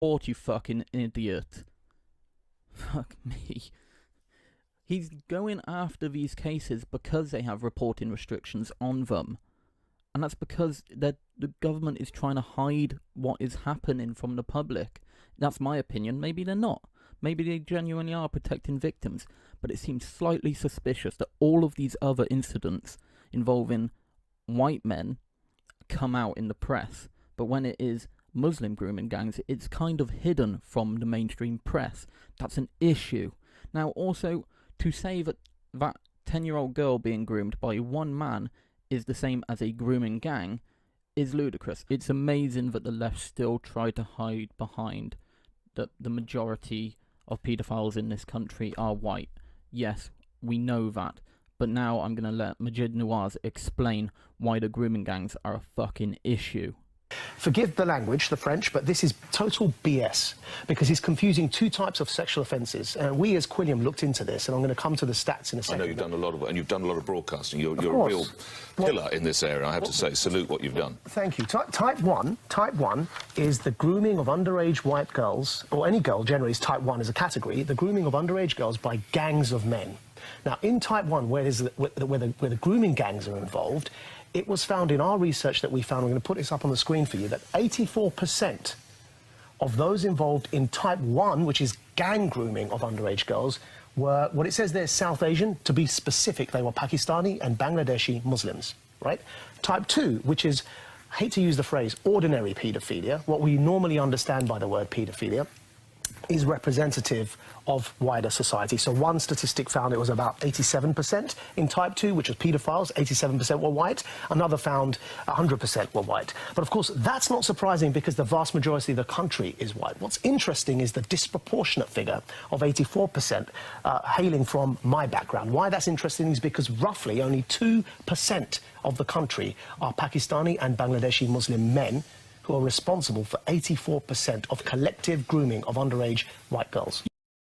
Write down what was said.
report, you fucking idiot. Fuck me. He's going after these cases because they have reporting restrictions on them. And that's because the government is trying to hide what is happening from the public. That's my opinion. Maybe they're not. Maybe they genuinely are protecting victims. But it seems slightly suspicious that all of these other incidents involving white men come out in the press. But when it is Muslim grooming gangs, it's kind of hidden from the mainstream press. That's an issue. Now, also, to say that that 10-year-old girl being groomed by one man is the same as a grooming gang is ludicrous. It's amazing that the left still try to hide behind that the majority of paedophiles in this country are white. Yes, we know that. But now I'm going to let Maajid Nawaz explain why the grooming gangs are a fucking issue. Forgive the language, the French, but this is total BS, because he's confusing two types of sexual offences. We, as Quilliam, looked into this, and I'm going to come to the stats in a second. I know you've done a lot of, and you've done a lot of broadcasting. You're a real pillar in this area, I have to say. Salute what you've done. Thank you. Type 1 is the grooming of underage white girls, or any girl generally is type 1 as a category, the grooming of underage girls by gangs of men. Now, in type 1, where the grooming gangs are involved, it was found in our research that we found, I'm going to put this up on the screen for you, that 84% of those involved in type 1, which is gang grooming of underage girls, were, what it says there, South Asian. To be specific, they were Pakistani and Bangladeshi Muslims, right? Type 2, which is, I hate to use the phrase, ordinary paedophilia, what we normally understand by the word paedophilia, is representative of wider society. So one statistic found it was about 87% in type 2, which was paedophiles, 87% were white. Another found 100% were white. But of course, that's not surprising because the vast majority of the country is white. What's interesting is the disproportionate figure of 84% hailing from my background. Why that's interesting is because roughly only 2% of the country are Pakistani and Bangladeshi Muslim men who are responsible for 84% of collective grooming of underage white girls.